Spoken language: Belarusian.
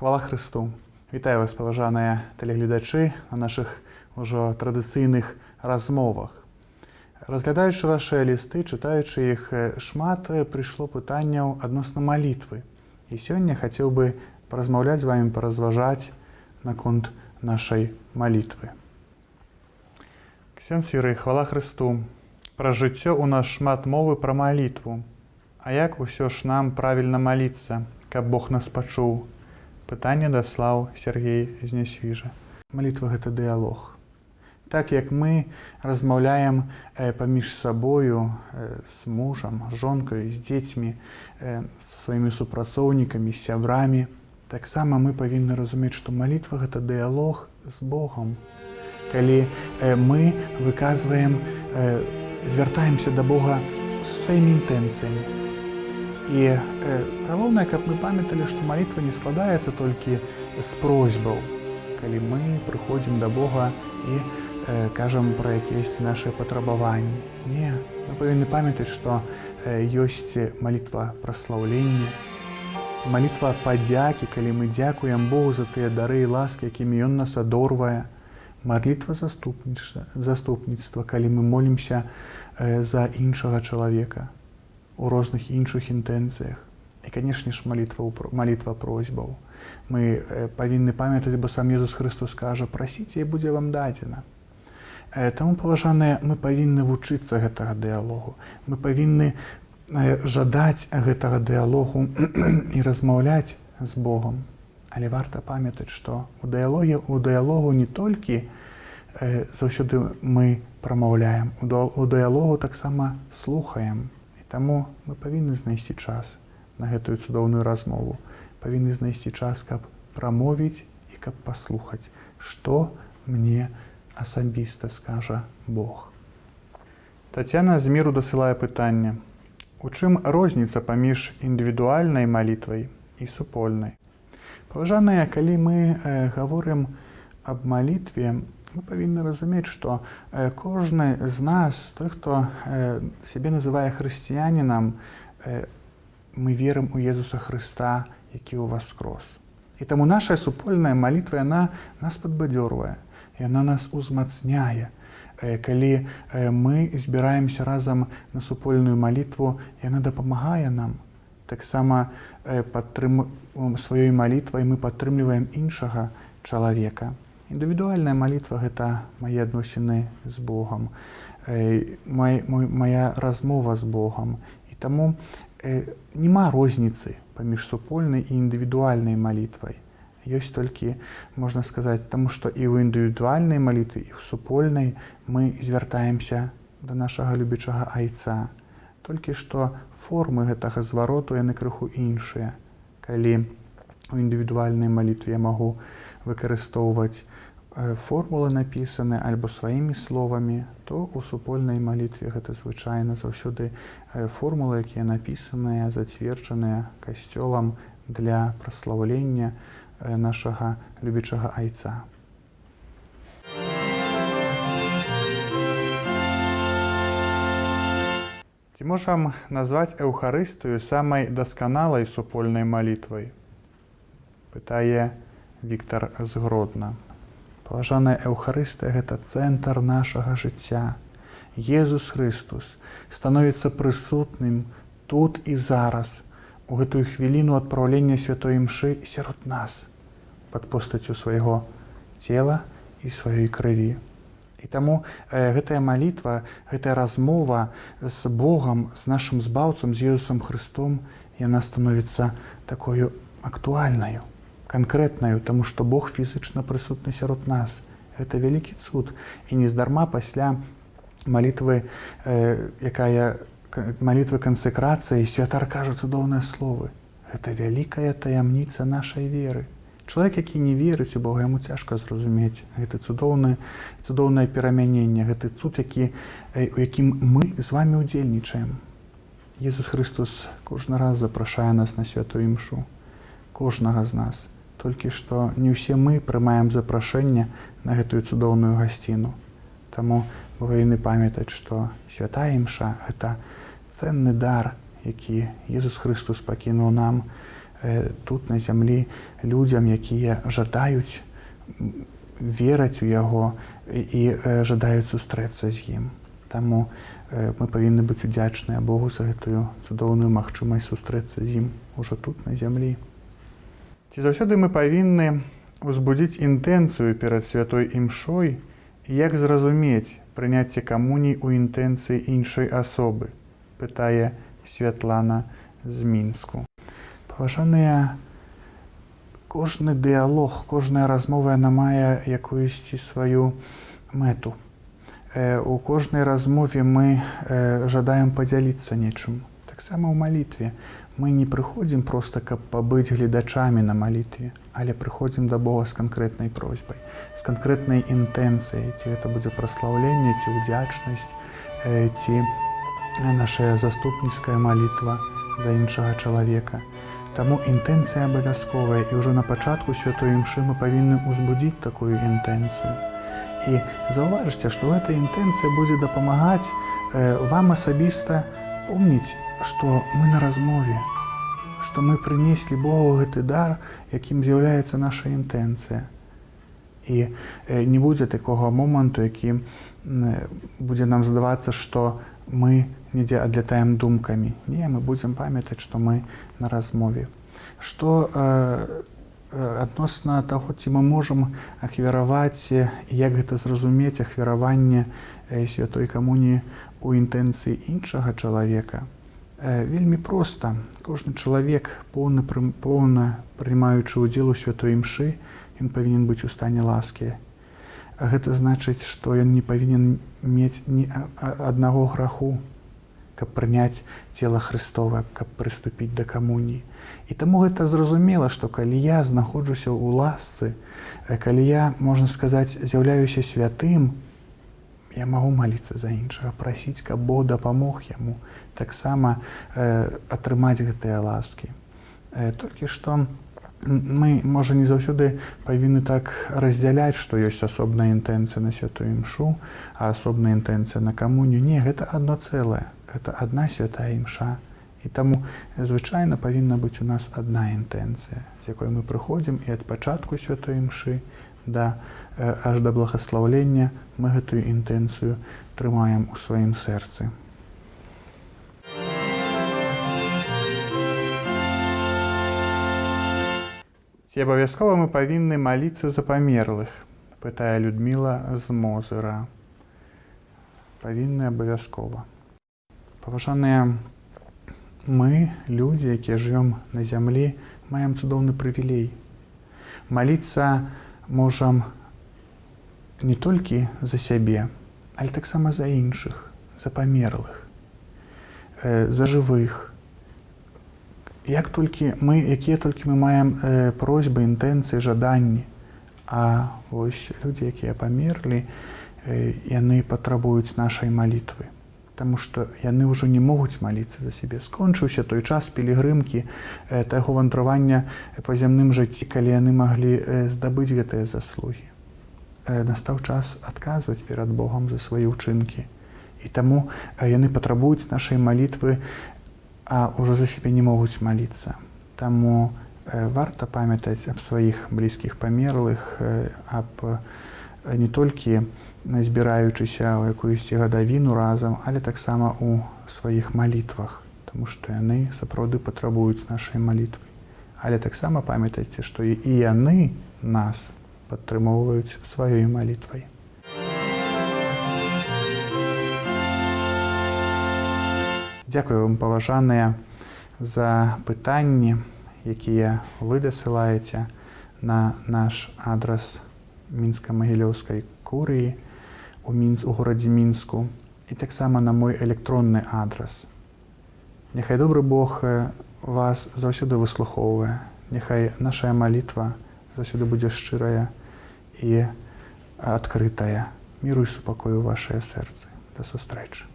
Хвала Христу! Вітаю вас, паважаныя тэлегледачы, на нашых ужо традыцыйных размовах. Разглядаючы вашыя лісты, чытаючы іх, шмат прыйшло пытанняў адносна малітвы. І сёння хацеў бы паразмаўляць з вамі, паразважаць наконт нашай малітвы. Ксёндз Юрый, хвала Христу! Пра жыццё ў нас шмат мовы пра малітву. А як усё ж нам правільна маліцца, каб Бог нас пачуў? Пытанне даслаў Сергей з Нясвіжа. Малітва – гэта дыялог. Так як мы размаўляем паміж сабою, з мужам, з жонкай, з дзецьмі, са сваімі супрацоўнікамі, з сябрамі, таксама мы павінны разумець, што малітва – гэта дыялог з Богом. Калі мы выказваем, звяртаемся да Бога са сваімі інтэнцыямі. І галоўнае, каб мы памяталі, што малітва не складаецца толькі з просьбаў, калі мы прыходзім да Бога і кажам пра якіясьці нашыя патрабаванні. Не, мы павінны памятаць, што ёсць малітва праслаўлення, малітва падзякі, калі мы дзякуем Богу за тыя дары і ласкі, якімі Ён нас адорвае, малітва заступніцтва, калі мы молімся за іншага чалавека у розных іншых інтэнцыях. І, канешне ж, малітва просьбаў. Мы павінны памятаць, бо сам Езус Христос кажа: прасіце, і будзе вам дадзена. Таму, паважаныя, мы павінны вучыцца гэтага дыялогу. Мы павінны жадаць гэтага дыялогу і размаўляць з Богом. Але варта памятаць, што у дыялогу не толькі заўсёды мы прамаўляем, у дыялогу таксама слухаем. Таму мы павінны знайсці час на гэтую цудоўную размову. Павінны знайсці час, каб прамовіць і каб паслухаць, што мне асабіста скажа Бог. Тацяна з Міру дасылае пытанне: у чым розніца паміж індывідуальнай малітвай і супольнай? Паважаныя, калі мы гаворым аб малітве, мы павінны разумець, што кожны з нас, той, хто сябе называе хрысціянінам, мы верым у Езуса Хрыста, які ўваскрос. І таму наша супольная малітва, яна нас падбадзёрвае, яна нас узмацняе. Калі мы збіраемся разам на супольную малітву, яна дапамагае нам. Таксама сваёй малітвай мы падтрымліваем іншага чалавека. Індывідуальная малітва – гэта мае адносіны з Богам, мая размова з Богам. І таму няма розніцы паміж супольнай і індывідуальнай малітвай. Ёсць толькі, можна сказаць, таму што і ў індывідуальнай малітве, і ў супольнай мы звяртаемся да нашага любячага Айца. Толькі што формы гэтага звароту яны крыху іншыя. Калі у індывідуальнай малітве я магу выкарыстоўваць формулы напісаныя альбо сваімі словамі, то у супольнай малітве гэта звычайна заўсёды формулы, якія напісаныя, зацверджаныя касцёлам для праслаўлення нашага любячага Айца. Ці можам назваць Еўхарыстыю самай дасканалай супольнай малітвай? Пытае Віктар з Гродна. Паважаная, Еўхарыстыя – гэта цэнтр нашага жыцця. Езус Христос становіцца прысутным тут і зараз, у гэтую хвіліну адпраўлення святой імшы сярод нас, пад постаццю свайго цела і сваёй крыві. І таму гэтая малітва, гэтая размова з Богам, з нашым збаўцам, з Езусам Христом, яна становіцца такою актуальнаю, канкрэтнаю, таму што Бог фізычна прысутны сярод нас. Гэта вялікі цуд. І нездарма пасля малітвы, малітвы кансэкрацыі, святар кажа цудоўныя словы. Гэта вялікая таямніца нашай веры. Чалавек, які не верыць у Бога, яму цяжка зразумець. Гэта цудоўнае перамяненне, гэты цуд, у якім мы з вамі ўдзельнічаем. Езус Христос кожны раз запрашае нас на святую імшу. Кожнага з нас. Толькі што не ўсе мы прымаем запрашэнне на гэтую цудоўную гасціну. Таму мы павінны памятаць, што святая імша – гэта цэнны дар, які Езус Христос пакінуў нам тут на зямлі людзям, якія жадаюць вераць у яго і жадаюць сустрэцца з ім. Таму мы павінны быць удзячныя Богу за гэтую цудоўную магчымасць сустрэцца з ім ужо тут на зямлі. Ці заўсёды мы павінны узбудзіць інтэнцыю перад святой імшой і як зразумець прыняцце камуній у інтэнцыі іншай асобы, пытае Святлана з Мінску. Паважаныя, кожны дыялог, кожная размова яна мае якуюсьці сваю мэту. У кожнай размове мы жадаем падзяліцца нечым. Таксама ў малітве. Мы не прыходзім проста, каб пабыць гледачамі на малітве, але прыходзім да Бога з канкрэтнай просьбай, з канкрэтнай інтэнцыяй, ці гэта будзе праслаўленне, ці ўдзячнасць, ці наша заступніцкая малітва за іншага чалавека. Таму інтэнцыя абавязковая, і ўжо на пачатку святой імшы мы павінны ўзбудзіць такую інтэнцыю. І заўважыце, што гэта інтэнцыя будзе дапамагаць вам асабіста помніць, што мы на размове, што мы прынеслі Богу гэты дар, якім з'яўляецца наша інтэнцыя. І не будзе такога моманту, які будзе нам здавацца, што мы недзе адлятаем думкамі. Не, мы будзем памятаць, што мы на размове. Што адносна таго, ці мы можам ахвяраваць, як гэта зразумець, ахвяраванне святой камуніі у інтэнцыі іншага чалавека, вельмі проста. Кожны чалавек, поўна прымаючы ўдзел у святой імшы, ён павінен быць у стане ласкі. Гэта значыць, што ён не павінен мець ні аднаго граху, каб прыняць цела Хрыстова, каб прыступіць да камуніі. І таму гэта зразумела, што калі я знаходжуся ў ласцы, калі я, можна сказаць, з'яўляюся святым, я магу маліцца за іншага, прасіць, каб Бог дапамог яму таксама атрымаць гэтыя ласкі. Толькі што мы, можа, не заўсёды павінны так раздзяляць, што ёсць асобная інтэнцыя на святую імшу, а асобная інтэнцыя на камунію. Не, гэта адно цэлае, гэта адна святая імша. І таму звычайна павінна быць у нас адна інтэнцыя, з якой мы прыходзім, і ад пачатку святой імшы аж да благаслаўлення мы гэтую інтэнцыю трымаем у сваім сэрцы. Ці абавязкова мы павінны маліцца за памерлых, пытае Людміла з Мозыра. Павінны абавязкова. Паважаныя, мы, людзі, якія жывём на зямлі, маем цудоўны прывілей. Маліцца можам не толькі за сябе, але таксама за іншых, за памерлых, за жывых. Якія толькі мы маем просьбы, інтэнцыі, жаданні, а вось людзі, якія памерлі, яны патрабуюць нашай малітвы. Таму што яны ўжо не могуць маліцца за сябе. Скончыўся той час пілігрымкі, таго вандравання па зямным жыцці, калі яны маглі здабыць гэтыя заслугі. Настаў час адказваць перад Богам за свае ўчынкі. І таму яны патрабуюць нашай малітвы, а ўжо за сябе не могуць маліцца. Таму варта памятаць аб сваіх блізкіх памерлых, аб не толькі збіраючыся ў якуюсь гадавіну разам, але таксама ў сваіх малітвах, таму што яны сапраўды патрабуюць нашай малітвы. Але таксама памятайце, што і яны нас падтрымоўваюць сваёй малітвай. Дзякую вам, паважаныя, за пытанні, якія вы дасылаеце на наш адрас Мінска-Магілёўскай курыі у горадзе Мінску і таксама на мой электронны адрас. Няхай добры Бог вас заўсёды выслухоўвае. Няхай наша малітва заўсёды будзе шчырая і адкрытая. Міру і супакою ў вашыя сэрцы. Да сустрэчы.